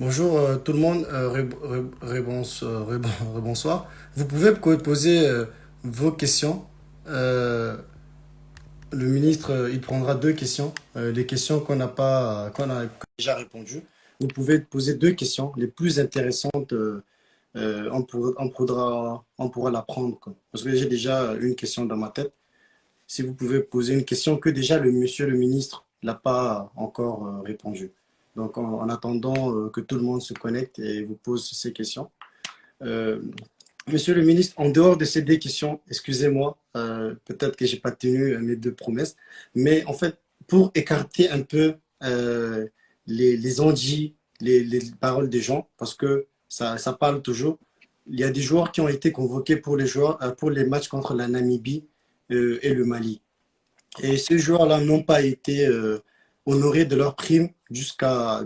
Bonjour tout le monde, bonsoir. Vous pouvez poser vos questions. Euh, le ministre, il prendra deux questions. Les questions qu'on a déjà répondues. Vous pouvez poser deux questions, les plus intéressantes. On pourra la prendre, quoi. Parce que j'ai déjà une question dans ma tête. Si vous pouvez poser une question que déjà le monsieur le ministre n'a pas encore répondu. Donc en attendant que tout le monde se connecte et vous pose ces questions. Euh, Monsieur le ministre, en dehors de ces deux questions, excusez-moi, peut-être que j'ai pas tenu mes deux promesses, mais en fait, pour écarter un peu les ondits, les paroles des gens, parce que ça parle toujours, il y a des joueurs qui ont été convoqués pour pour les matchs contre la Namibie et le Mali. Et ces joueurs-là n'ont pas été honorés de leur prime jusqu'à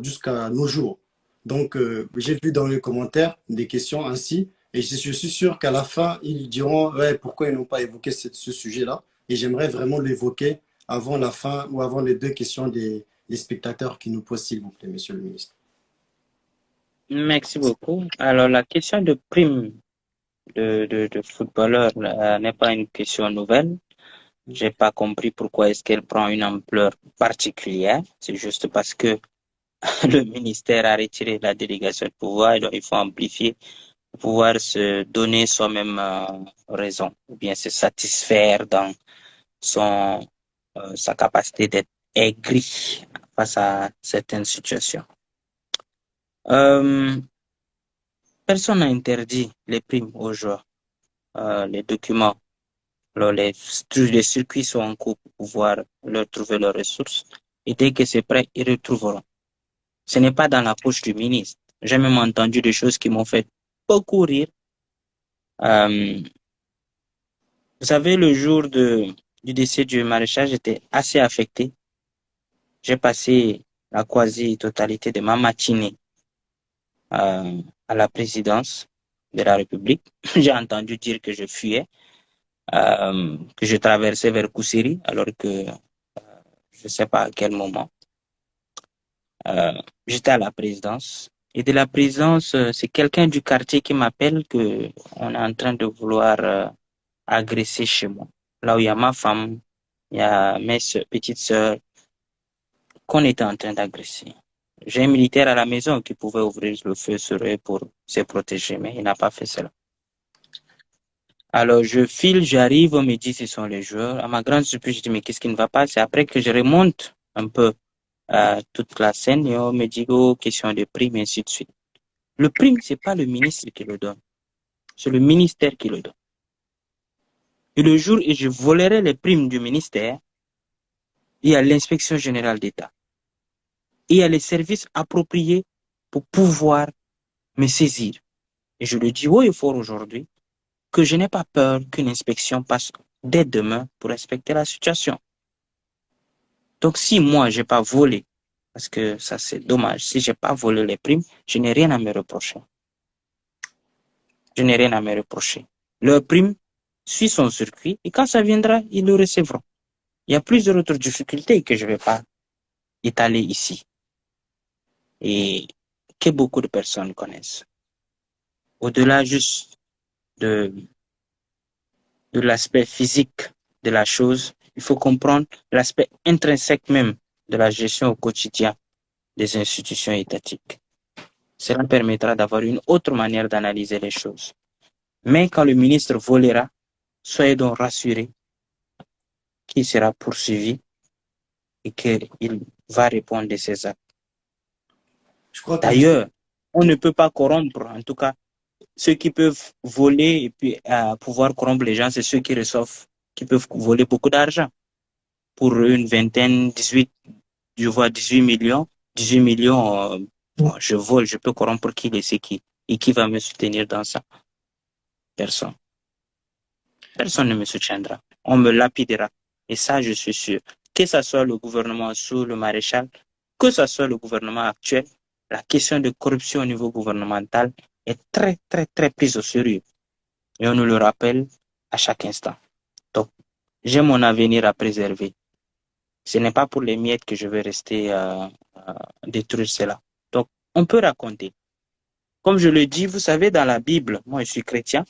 nos jours. Donc, j'ai vu dans les commentaires des questions ainsi, et je suis sûr qu'à la fin, ils diront ouais, pourquoi ils n'ont pas évoqué ce sujet-là. Et j'aimerais vraiment l'évoquer avant la fin ou avant les deux questions des spectateurs qui nous posent, s'il vous plaît, monsieur le ministre. Merci beaucoup. Alors, la question de prime de footballeur n'est pas une question nouvelle. J'ai pas compris pourquoi est-ce qu'elle prend une ampleur particulière. C'est juste parce que le ministère a retiré la délégation de pouvoir, et donc il faut amplifier pour pouvoir se donner soi-même raison, ou bien se satisfaire dans sa capacité d'être aigri face à certaines situations. Euh, Personne n'a interdit les primes aux joueurs. Les documents, alors les circuits sont en cours pour pouvoir leur trouver leurs ressources. Et dès que c'est prêt, ils retrouveront. Ce n'est pas dans la poche du ministre. J'ai même entendu des choses qui m'ont fait beaucoup rire. Euh, Vous savez, le jour du décès du maréchal, j'étais assez affecté. J'ai passé la quasi-totalité de ma matinée à la présidence de la République. J'ai entendu dire que je fuyais, que je traversais vers Koussiri, alors que je ne sais pas à quel moment. Euh, J'étais à la présidence. Et de la présidence, c'est quelqu'un du quartier qui m'appelle que on est en train de vouloir agresser chez moi. Là où il y a ma femme, il y a petites sœurs, qu'on était en train d'agresser. J'ai un militaire à la maison qui pouvait ouvrir le feu sur eux pour se protéger, mais il n'a pas fait cela. Alors, je file, j'arrive, on me dit ce sont les joueurs. À ma grande surprise, je dis, mais qu'est-ce qui ne va pas? C'est après que je remonte un peu toute la scène et on me dit, oh, question de prime, et ainsi de suite. Le prime, c'est pas le ministre qui le donne, c'est le ministère qui le donne. Et le jour où je volerai les primes du ministère, il y a l'inspection générale d'État. Il y a les services appropriés pour pouvoir me saisir. Et je le dis haut et fort aujourd'hui que je n'ai pas peur qu'une inspection passe dès demain pour respecter la situation. Donc, si moi, j'ai pas volé, parce que ça, c'est dommage, si j'ai pas volé les primes, je n'ai rien à me reprocher. Je n'ai rien à me reprocher. Leur prime suit son circuit et quand ça viendra, ils le recevront. Il y a plusieurs autres difficultés que je ne vais pas étaler ici et que beaucoup de personnes connaissent. Au-delà juste de, de l'aspect physique de la chose, il faut comprendre l'aspect intrinsèque même de la gestion au quotidien des institutions étatiques. Cela permettra d'avoir une autre manière d'analyser les choses. Mais quand le ministre volera, soyez donc rassurés qu'il sera poursuivi et qu'il va répondre de ses actes. Je crois que monsieur, D'ailleurs, on ne peut pas corrompre, en tout cas, ceux qui peuvent voler et puis pouvoir corrompre les gens, c'est ceux qui reçoivent, qui peuvent voler beaucoup d'argent. Pour une vingtaine, 18, je vois 18 millions. 18 millions, bon, je vole, je peux corrompre qui et c'est qui. Et qui va me soutenir dans ça? Personne. Personne ne me soutiendra. On me lapidera. Et ça, je suis sûr. Que ce soit le gouvernement sous le maréchal, que ce soit le gouvernement actuel, la question de corruption au niveau gouvernemental est très, très, très prise au sérieux. Et on nous le rappelle à chaque instant. Donc, j'ai mon avenir à préserver. Ce n'est pas pour les miettes que je vais rester détruire cela. Donc, on peut raconter. Comme je le dis, vous savez, dans la Bible, moi je suis chrétien,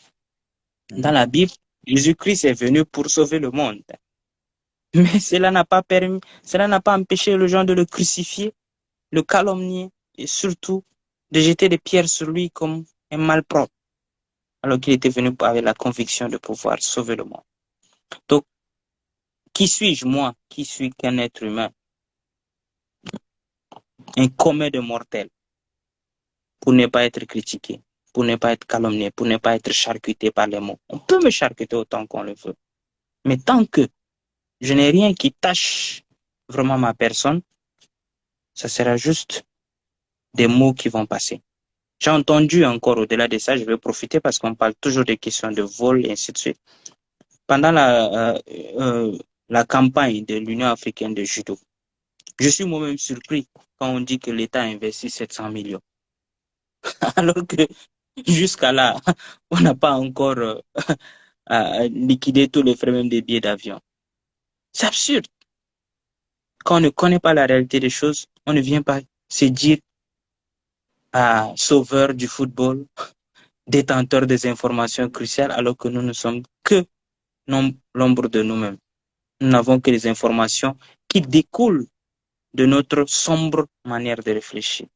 dans Mhm. la Bible, Jésus-Christ est venu pour sauver le monde. Mais cela n'a pas permis, cela n'a pas empêché les gens de le crucifier, le calomnier et surtout de jeter des pierres sur lui comme un malpropre, alors qu'il était venu avec la conviction de pouvoir sauver le monde. Donc, qui suis-je, moi, qui suis qu'un être humain, un commun de mortels, pour ne pas être critiqué, pour ne pas être calomnié, pour ne pas être charcuté par les mots. On peut me charcuter autant qu'on le veut. Mais tant que je n'ai rien qui tâche vraiment ma personne, ça sera juste des mots qui vont passer. J'ai entendu encore au-delà de ça, je vais profiter parce qu'on parle toujours des questions de vol et ainsi de suite. Pendant la campagne de l'Union africaine de judo, je suis moi-même surpris quand on dit que l'État a investi 700 millions. Alors que jusqu'à là, on n'a pas encore liquidé tous les frais même des billets d'avion. C'est absurde. Quand on ne connaît pas la réalité des choses, on ne vient pas se dire sauveur du football, détenteur des informations cruciales, alors que nous ne sommes que l'ombre de nous-mêmes. Nous n'avons que les informations qui découlent de notre sombre manière de réfléchir.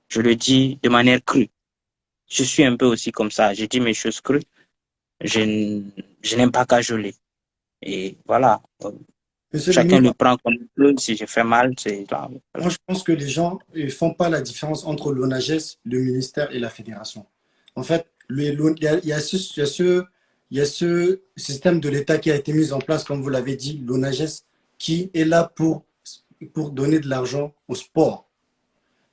Je le dis de manière crue. Je suis un peu aussi comme ça. Je dis mes choses crues. Je n'aime pas cajoler. Et voilà. Monsieur le Chacun ministre, le prend comme il peut. Si je fais mal, c'est voilà. moi, je pense que les gens ne font pas la différence entre l'ONAGES, le ministère et la fédération. En fait, il y a ce système de l'État qui a été mis en place, comme vous l'avez dit, l'ONAGES, qui est là pour donner de l'argent au sport.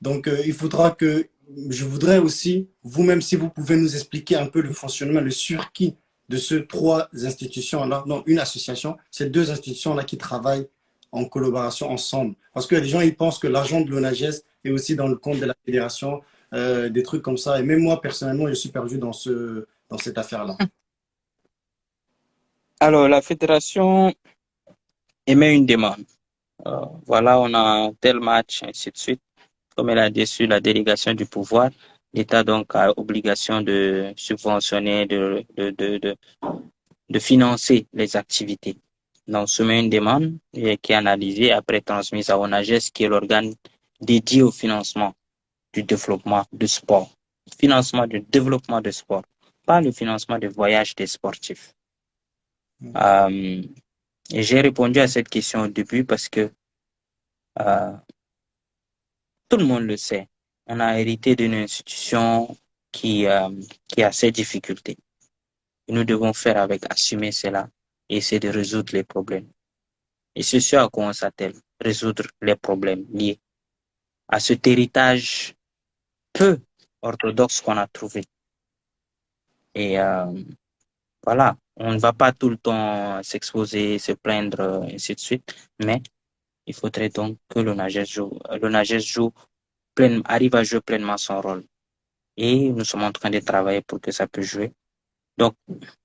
Donc, il faudra que, je voudrais aussi, vous-même, si vous pouvez nous expliquer un peu le fonctionnement, le circuit de ces trois institutions-là, non, une association, ces deux institutions-là qui travaillent en collaboration ensemble. Parce que les gens, ils pensent que l'argent de l'ONAGES est aussi dans le compte de la fédération, des trucs comme ça. Et même moi, personnellement, je suis perdu dans cette affaire-là. Alors, la fédération émet une demande. Voilà, on a tel match, ainsi de suite. Comme elle a déçu la délégation du pouvoir, l'État donc a obligation de subventionner, de financer les activités. Donc, soumet une demande qui est analysée, après transmise à ONAGES, qui est l'organe dédié au financement du développement du sport. Financement du développement du sport, pas le financement des voyages des sportifs. Euh, et j'ai répondu à cette question au début parce que euh, tout le monde le sait. On a hérité d'une institution qui a ses difficultés. Et nous devons faire avec, assumer cela et essayer de résoudre les problèmes. Et c'est ce à quoi on s'attelle, résoudre les problèmes liés à cet héritage peu orthodoxe qu'on a trouvé. Et voilà, on ne va pas tout le temps s'exposer, se plaindre, ainsi de suite, mais il faudrait donc que l'ONAGES arrive à jouer pleinement son rôle. Et nous sommes en train de travailler pour que ça puisse jouer. Donc,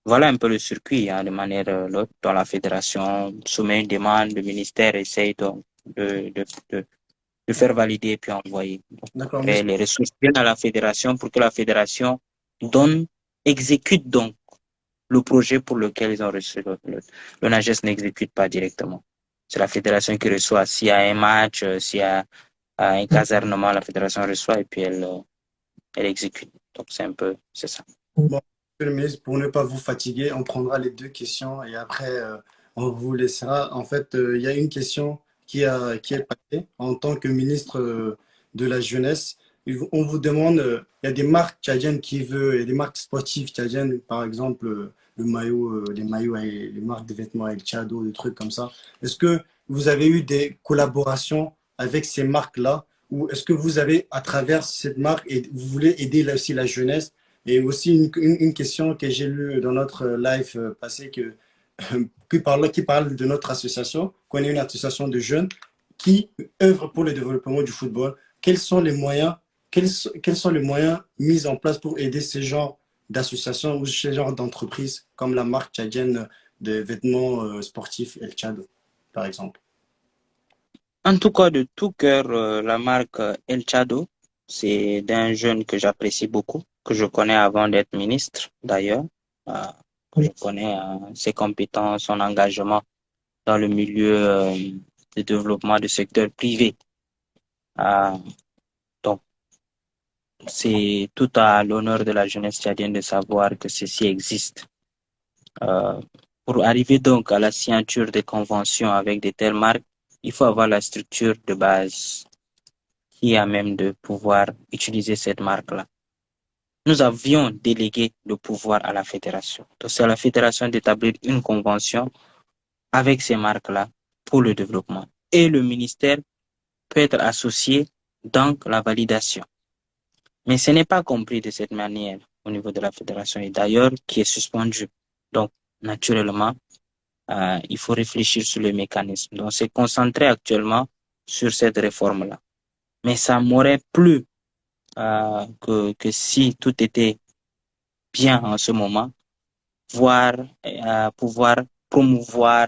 voilà un peu le circuit, hein, de manière l'autre, dans la fédération soumet une demande, le ministère essaye donc de, de faire valider et puis envoyer. Donc, D'accord, après, monsieur. les ressources viennent à la fédération pour que la fédération donne, exécute donc le projet pour lequel ils ont reçu. Le NAGES n'exécute pas directement. C'est la fédération qui reçoit. S'il y a un match, s'il y a un casernement, la fédération reçoit et puis elle exécute. Donc, c'est ça. Bon, monsieur le ministre, pour ne pas vous fatiguer, on prendra les deux questions et après, on vous laissera. En fait, il y a une question qui est passée en tant que ministre de la Jeunesse. On vous demande, il y a des marques tchadiennes il y a des marques sportives tchadiennes, par exemple, le maillot, les maillots, les marques de vêtements avec Tchado, des trucs comme ça. Est-ce que vous avez eu des collaborations avec ces marques-là ou est-ce que vous avez, à travers cette marque, et vous voulez aider là aussi la jeunesse? Et aussi une question que j'ai lue dans notre live passé qui parle de notre association, qu'on est une association de jeunes qui œuvre pour le développement du football. Quels sont les moyens, quels sont les moyens mis en place pour aider ces genres d'associations ou ces genres d'entreprises comme la marque tchadienne de vêtements sportifs El Tchad, par exemple? En tout cas, de tout cœur, la marque El Chado, c'est d'un jeune que j'apprécie beaucoup, que je connais avant d'être ministre, d'ailleurs, euh, que je connais ses compétences, son engagement dans le milieu de développement du secteur privé. Euh, donc, c'est tout à l'honneur de la jeunesse tchadienne de savoir que ceci existe. Euh, pour arriver donc à la signature des conventions avec de telles marques, il faut avoir la structure de base qui est à même de pouvoir utiliser cette marque-là. Nous avions délégué le pouvoir à la fédération. Donc, c'est à la fédération d'établir une convention avec ces marques-là pour le développement. Et le ministère peut être associé dans la validation. Mais ce n'est pas compris de cette manière au niveau de la fédération et d'ailleurs qui est suspendu. Donc, naturellement, il faut réfléchir sur le mécanisme. Donc, c'est concentré actuellement sur cette réforme-là. Mais ça m'aurait plu que si tout était bien en ce moment, voir, pouvoir promouvoir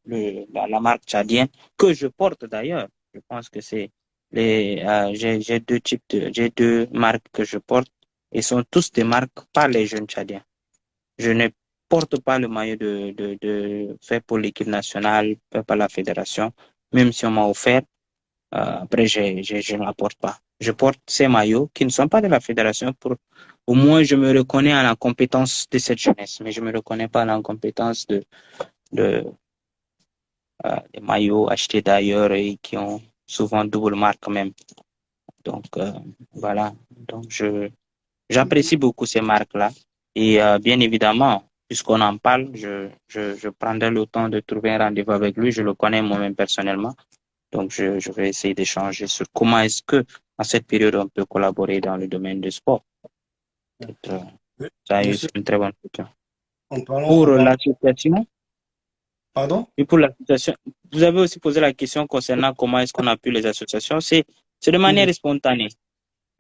la marque tchadienne que je porte d'ailleurs. Je pense que c'est j'ai deux types j'ai deux marques que je porte et sont tous des marques par les jeunes tchadiens. Je ne porte pas le maillot de fait pour l'équipe nationale, fait par la fédération, même si on m'a offert. Après, je ne la porte pas. Je porte ces maillots qui ne sont pas de la fédération pour, au moins, je me reconnais à la compétence de cette jeunesse, mais je ne me reconnais pas à la compétence de, des maillots achetés d'ailleurs et qui ont souvent double marque même. Donc, voilà. Donc, j'apprécie beaucoup ces marques-là. Et bien évidemment, puisqu'on en parle, je prendrai le temps de trouver un rendez-vous avec lui. Je le connais moi-même personnellement. Donc, je vais essayer d'échanger sur comment est-ce que, en cette période, on peut collaborer dans le domaine du sport. Donc, Oui. ça, Monsieur, c'est une très bonne question. en Pour parlant, l'association, pardon? et pour l'association, vous avez aussi posé la question concernant comment est-ce qu'on appuie les associations. C'est de Oui, manière spontanée.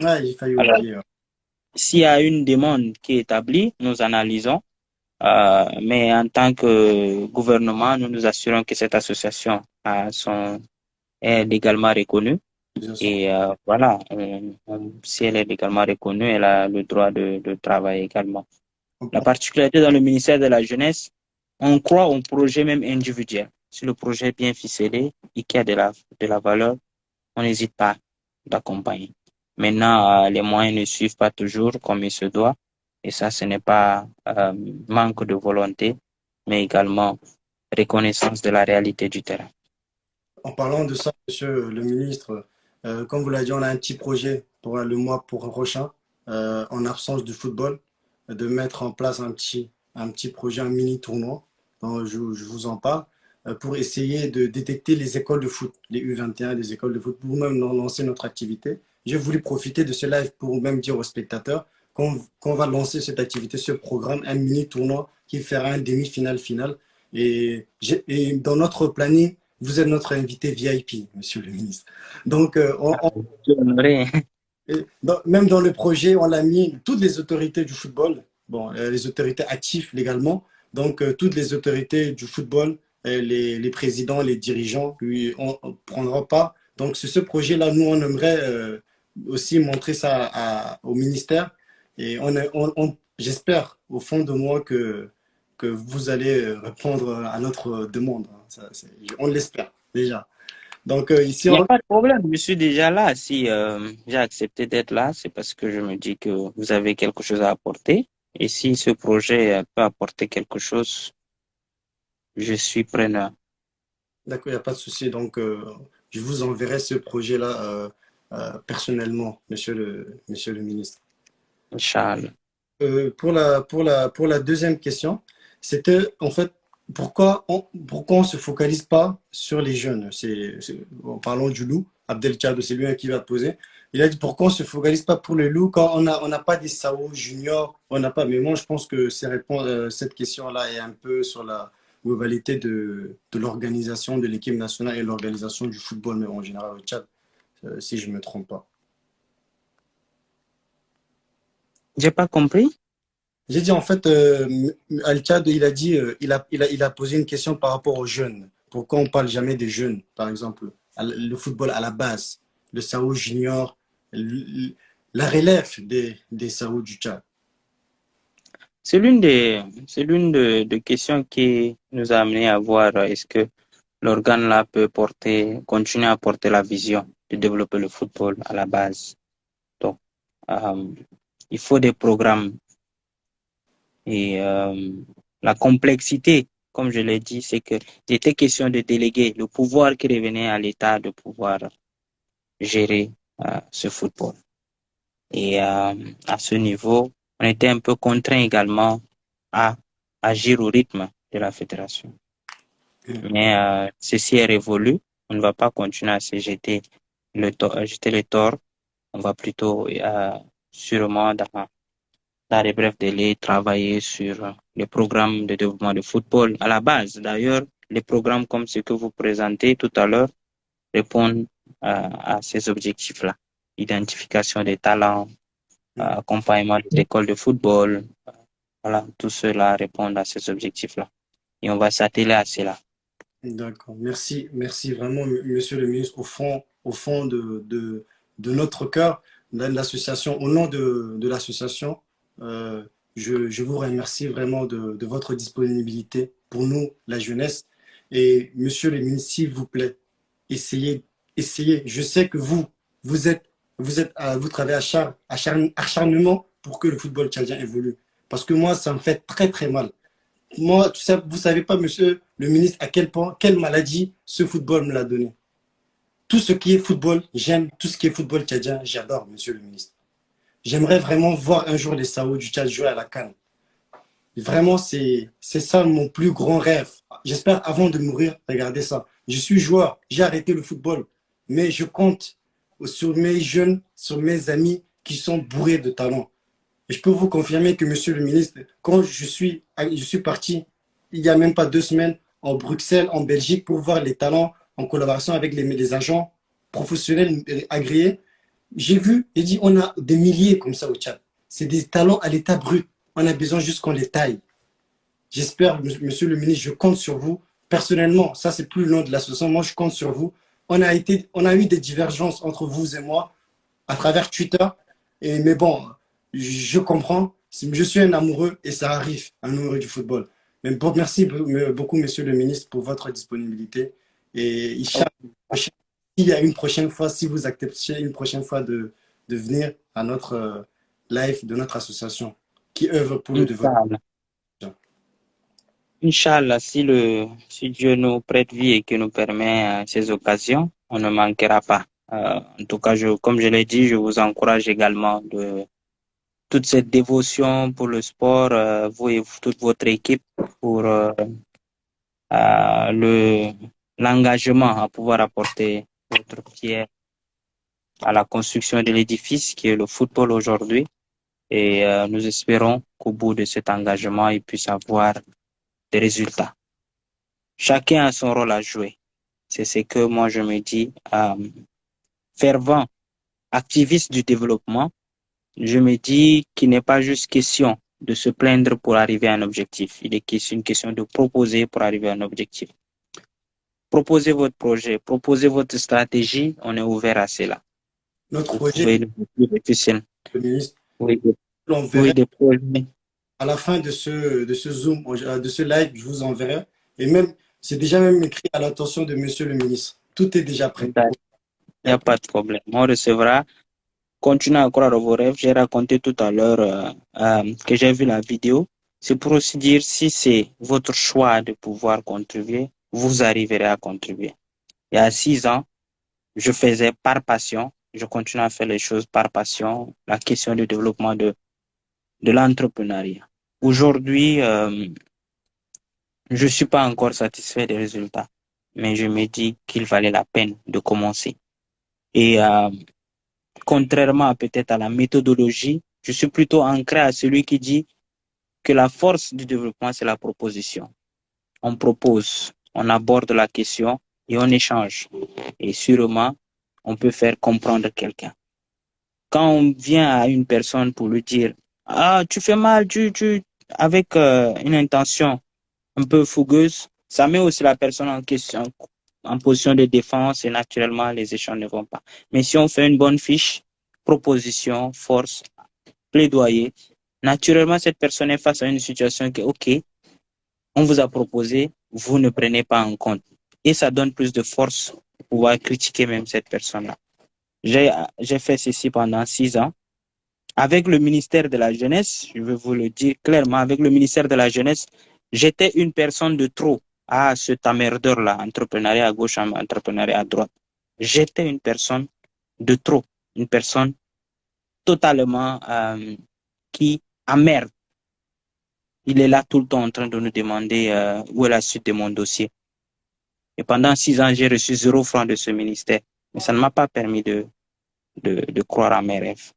ah, j'ai failli Alors, oublier. s'il y a une demande qui est établie, nous analysons. Mais en tant que gouvernement, nous nous assurons que cette association est légalement reconnue. Bien sûr. Et voilà, si elle est légalement reconnue, elle a le droit de travailler également. La particularité dans le ministère de la Jeunesse, on croit au projet même individuel. Si le projet est bien ficelé et qu'il y a de la valeur, on n'hésite pas d'accompagner. Maintenant, les moyens ne suivent pas toujours comme il se doit. Et ça, ce n'est pas manque de volonté, mais également reconnaissance de la réalité du terrain. En parlant de ça, monsieur le ministre, comme vous l'avez dit, on a un petit projet pour le mois prochain, en absence du football, de mettre en place un petit projet, un mini tournoi, dont je vous en parle, pour essayer de détecter les écoles de foot, les U21, les écoles de foot, pour même lancer notre activité. J'ai voulu profiter de ce live pour même dire aux spectateurs qu'on va lancer cette activité, ce programme, un mini tournoi qui fera un demi-finale finale. Et dans notre planning, vous êtes notre invité VIP, monsieur le ministre. Donc, J'aimerais. même dans le projet, on l'a mis toutes les autorités du football, bon, les autorités actives légalement, donc toutes les autorités du football, les présidents, les dirigeants, lui, on ne prendra pas. Donc, c'est ce projet-là, nous, on aimerait aussi montrer ça au ministère. Et j'espère au fond de moi que vous allez répondre à notre demande. On l'espère déjà. Donc, ici, Il n'y a pas de problème, je suis déjà là. Si j'ai accepté d'être là, c'est parce que je me dis que vous avez quelque chose à apporter. Et si ce projet peut apporter quelque chose, je suis preneur. d'accord, il n'y a pas de souci. Donc, je vous enverrai ce projet-là personnellement, monsieur le ministre. Inch'Allah. Pour la deuxième question, c'était en fait pourquoi on se focalise pas sur les jeunes. En parlant du loup, Abdel Tchado, c'est lui qui va poser. Il a dit pourquoi on se focalise pas pour le loup quand on n'a pas des SAO juniors, on n'a pas. Mais moi, je pense que cette question-là est un peu sur la globalité de l'organisation de l'équipe nationale et l'organisation du football, mais en général au Tchad, si je ne me trompe pas. J'ai pas compris? J'ai dit en fait, Al-Tchad, il a dit, il a posé une question par rapport aux jeunes. Pourquoi on parle jamais des jeunes, par exemple? le football à la base, le Sao Junior, la relève des Sao du Tchad? C'est l'une des questions qui nous a amené à voir est-ce que l'organe là peut continuer à porter la vision de développer le football à la base. Donc, euh, il faut des programmes et la complexité, comme je l'ai dit, c'est que il était question de déléguer le pouvoir qui revenait à l'État de pouvoir gérer ce football. Et à ce niveau, on était un peu contraint également à agir au rythme de la fédération. Mais ceci est révolu. On ne va pas continuer à se jeter les torts. On va plutôt sûrement dans les brefs délais travailler sur les programmes de développement de football à la base. D'ailleurs, les programmes comme ce que vous présentez tout à l'heure répondent à ces objectifs-là. Identification des talents, accompagnement des écoles de football. Voilà, tout cela répond à ces objectifs-là. Et on va s'atteler à cela. D'accord. Merci vraiment, monsieur le ministre, au fond de notre cœur, de l'association, au nom de l'association, euh, je vous remercie vraiment de votre disponibilité pour nous, la jeunesse. Et monsieur le ministre, s'il vous plaît, essayez, essayez. Je sais que vous travaillez acharnement pour que le football tchadien évolue. Parce que moi, ça me fait très, très mal. Moi, vous savez pas, monsieur le ministre, à quel point, quelle maladie ce football me l'a donné. Tout ce qui est football, j'aime. Tout ce qui est football tchadien, j'adore, monsieur le ministre. J'aimerais vraiment voir un jour les Sao du Tchad jouer à la CAN. Vraiment, c'est ça mon plus grand rêve. J'espère, avant de mourir, regardez ça. Je suis joueur, j'ai arrêté le football, mais je compte sur mes jeunes, sur mes amis qui sont bourrés de talent. Et je peux vous confirmer que, monsieur le ministre, quand je suis parti il n'y a même pas 2 semaines en Bruxelles, en Belgique, pour voir les talents en collaboration avec les agents professionnels agréés, j'ai vu, j'ai dit, on a des milliers comme ça au Tchad. C'est des talents à l'état brut. On a besoin juste qu'on les taille. J'espère, monsieur le ministre, je compte sur vous. Personnellement, ça c'est plus le nom de l'association, moi je compte sur vous. On a eu des divergences entre vous et moi à travers Twitter. Mais bon, je comprends. Je suis un amoureux et ça arrive, un amoureux du football. Mais bon, merci beaucoup, monsieur le ministre, pour votre disponibilité. Et Inch'Allah, s'il y a une prochaine fois, si vous acceptez une prochaine fois de venir à notre live de notre association qui œuvre pour le développement. Inch'Allah. Inch'Allah, si Dieu nous prête vie et que nous permet ces occasions, on ne manquera pas. En tout cas, comme je l'ai dit, je vous encourage également de toute cette dévotion pour le sport, vous et toute votre équipe, pour l'engagement à pouvoir apporter votre pierre à la construction de l'édifice qui est le football aujourd'hui. Et nous espérons qu'au bout de cet engagement, il puisse avoir des résultats. Chacun a son rôle à jouer. C'est ce que moi je me dis, fervent activiste du développement. Je me dis qu'il n'est pas juste question de se plaindre pour arriver à un objectif. Il est une question de proposer pour arriver à un objectif. Proposez votre projet, proposez votre stratégie, on est ouvert à cela. Notre Vous projet, pouvez le le ministre, oui, l'enverrai oui, des projets. à la fin de ce Zoom, de ce live, je vous enverrai. Et même, c'est déjà même écrit à l'attention de monsieur le ministre. Tout est déjà prêt. Il n'y a pas de problème. On recevra. Continuez à croire à vos rêves. J'ai raconté tout à l'heure que j'ai vu la vidéo. C'est pour aussi dire si c'est votre choix de pouvoir contribuer, vous arriverez à contribuer. Il y a 6 ans, je faisais par passion. Je continue à faire les choses par passion. La question du développement de l'entrepreneuriat. Aujourd'hui, je suis pas encore satisfait des résultats, mais je me dis qu'il valait la peine de commencer. Et contrairement peut-être à la méthodologie, je suis plutôt ancré à celui qui dit que la force du développement, c'est la proposition. On propose, on aborde la question et on échange. Et sûrement, on peut faire comprendre quelqu'un. Quand on vient à une personne pour lui dire, ah, tu fais mal, avec une intention un peu fougueuse, ça met aussi la personne en question, en position de défense et naturellement, les échanges ne vont pas. Mais si on fait une bonne fiche, proposition, force, plaidoyer, naturellement, cette personne est face à une situation que, OK, on vous a proposé, vous ne prenez pas en compte. Et ça donne plus de force pour pouvoir critiquer même cette personne-là. J'ai fait ceci pendant 6 ans. Avec le ministère de la Jeunesse, je veux vous le dire clairement, avec le ministère de la Jeunesse, j'étais une personne de trop à cet emmerdeur-là, entrepreneuriat à gauche, entrepreneuriat à droite. J'étais une personne de trop, une personne totalement qui emmerde. Il est là tout le temps en train de nous demander où est la suite de mon dossier. Et pendant 6 ans, j'ai reçu 0 franc de ce ministère. Mais ça ne m'a pas permis de croire à mes rêves.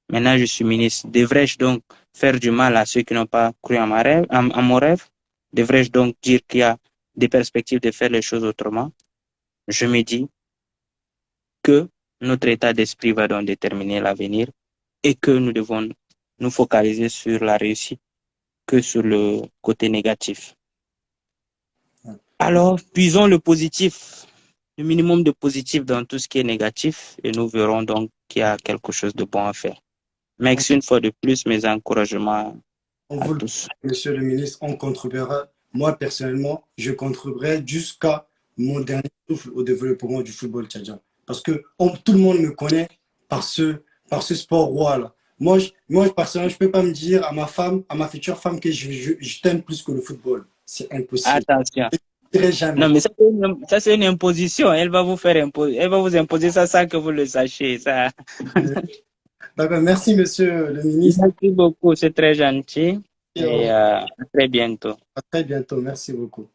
Maintenant, je suis ministre. Devrais-je donc faire du mal à ceux qui n'ont pas cru à mon rêve? Devrais-je donc dire qu'il y a des perspectives de faire les choses autrement? Je me dis que notre état d'esprit va donc déterminer l'avenir et que nous devons nous focaliser sur la réussite que sur le côté négatif. Alors, puisons le positif, le minimum de positif dans tout ce qui est négatif et nous verrons donc qu'il y a quelque chose de bon à faire. Merci une fois de plus, mes encouragements à tous. Monsieur le ministre, on contribuera. Moi, personnellement, je contribuerai jusqu'à mon dernier souffle au développement du football tchadien. Parce que tout le monde me connaît par ce sport roi-là. Moi, personnellement, je ne peux pas me dire à ma femme, à ma future femme, que je t'aime plus que le football. C'est impossible. Attention. Je ne dirai jamais. Non, mais ça, c'est une imposition. Elle va vous imposer ça sans que vous le sachiez. Ça. D'accord, merci, monsieur le ministre. Merci beaucoup, c'est très gentil. Et à très bientôt. À très bientôt. Merci beaucoup.